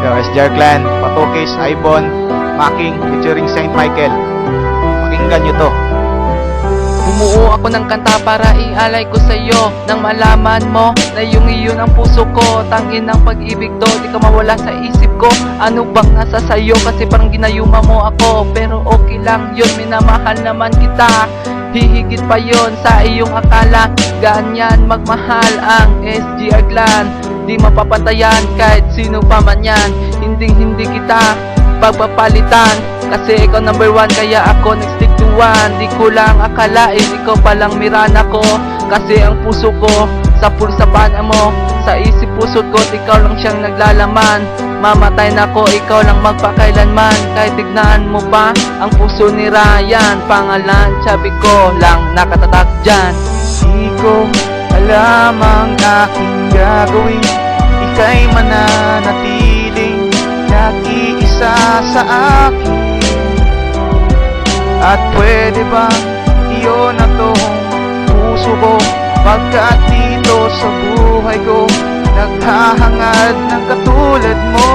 Yo, SJR Clan, Patukis, Ibon, Making, featuring Saint Michael. Pakinggan nyo to. Bumuo ako ng kanta para ialay ko sa'yo, nang malaman mo na yung iyon ang puso ko. Tangin ng pag-ibig to, di ka mawala sa isip ko. Ano bang nasa sa'yo, kasi parang ginayuma mo ako. Pero okay lang yun, minamahal naman kita. Hihigit pa yon sa iyong akala. Ganyan magmahal ang SJR Clan, di mapapatayan kahit sino pa man yan. Hindi kita pagpapalitan, kasi ikaw number one, kaya ako nag-stick to one. Di ko lang akalain, ikaw palang mirana ko. Kasi ang puso ko sa pulsa pana mo, sa isip puso't ko, ikaw lang siyang naglalaman. Mamatay na ko, ikaw lang magpakailanman. Kahit tignan mo pa ang puso ni Ryan, pangalan sabi ko lang nakatatak dyan. Di ko alam ang aking gagawin, ika'y mananatiling nag-iisa sa akin. At pwede ba iyon na tong puso ko, pagkat dito sa buhay ko naghahangad ng katulad mo.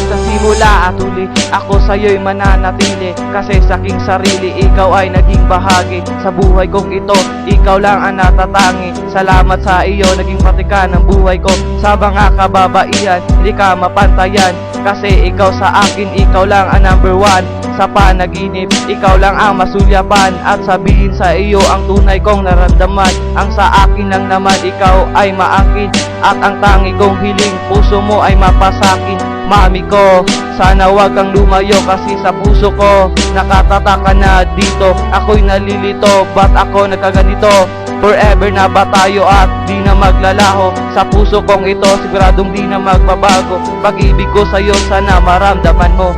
Sa simula at huli, ako sa'yo'y mananatili, kasi sa aking sarili, ikaw ay naging bahagi. Sa buhay kong ito, ikaw lang ang natatangi. Salamat sa iyo, naging pati ka ng buhay ko. Sa mga kababaihan, hindi ka mapantayan, kasi ikaw sa akin, ikaw lang ang number one. Sa panaginip, ikaw lang ang masulyapan, at sabihin sa iyo ang tunay kong naramdaman. Ang sa akin lang naman, ikaw ay maakin, at ang tangi kong hiling, puso mo ay mapasakin. Mami ko, sana wag kang lumayo, kasi sa puso ko nakatataka na dito. Ako'y nalilito, ba't ako nagkaganito? Forever na ba tayo at di na maglalaho? Sa puso kong ito, siguradong di na magbabago. Pag-ibig ko sa'yo, sana maramdaman mo.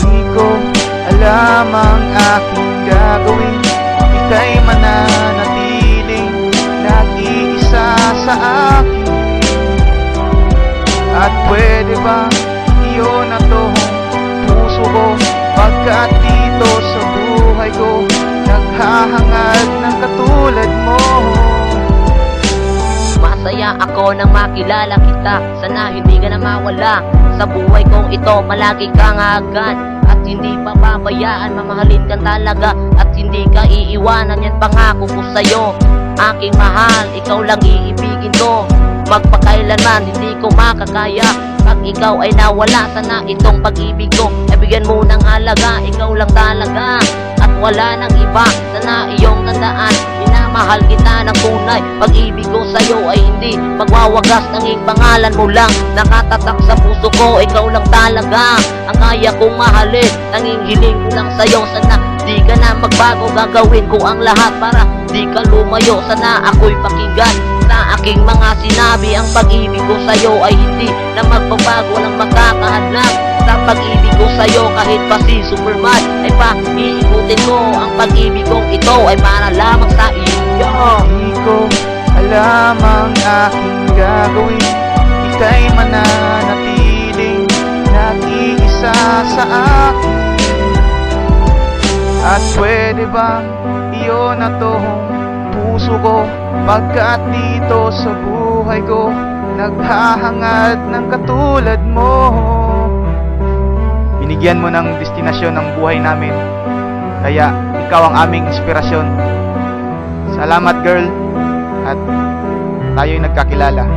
Di ko alam ang aking gagawin, ika'y mananatiling nag-iisa sa akin. At pwede ba iyon na tong puso ko, pagkat dito sa buhay ko naghahangad ng katulad mo. Masaya ako nang makilala kita, sana hindi ka na mawala. Sa buhay kong ito, malagi kang agad, at hindi papabayaan, mamahalin ka talaga, at hindi ka iiwanan, yan pangako ko sa'yo. Aking mahal, ikaw lang iibigin ko, magpakailanman hindi ko makakaya. Pag ikaw ay nawala, sana itong pag-ibig ko ay bigyan mo ng halaga. Ikaw lang talaga at wala nang iba, sana iyong tandaan. Minamahal kita ng tunay, pag-ibig ko sa'yo ay hindi magwawagas. Nanging pangalan mo lang nakatatak sa puso ko, ikaw lang talaga ang kaya kong mahalin. Nanging hiling ko lang sa'yo, sana di ka na magbago. Gagawin ko ang lahat para di ka lumayo, sana ako'y pakinggan sa aking mga sinabi. Ang pag-ibig ko sa'yo ay hindi na magbabago ng makakahadlang. Sa pag-ibig ko sa'yo, kahit pa si Superman ay pa-iikutin mo. Ang pag-ibig kong ito ay para lamang sa iyo. Di ko alam ang aking gagawin, ika'y mananatiling nag-iisa sa akin. At pwede bang iyon na tong puso ko, pagkat dito sa buhay ko naghahangad ng katulad mo. Binigyan mo ng destinasyon ng buhay namin, kaya ikaw ang aming inspirasyon. Salamat girl, at tayo'y nagkakilala.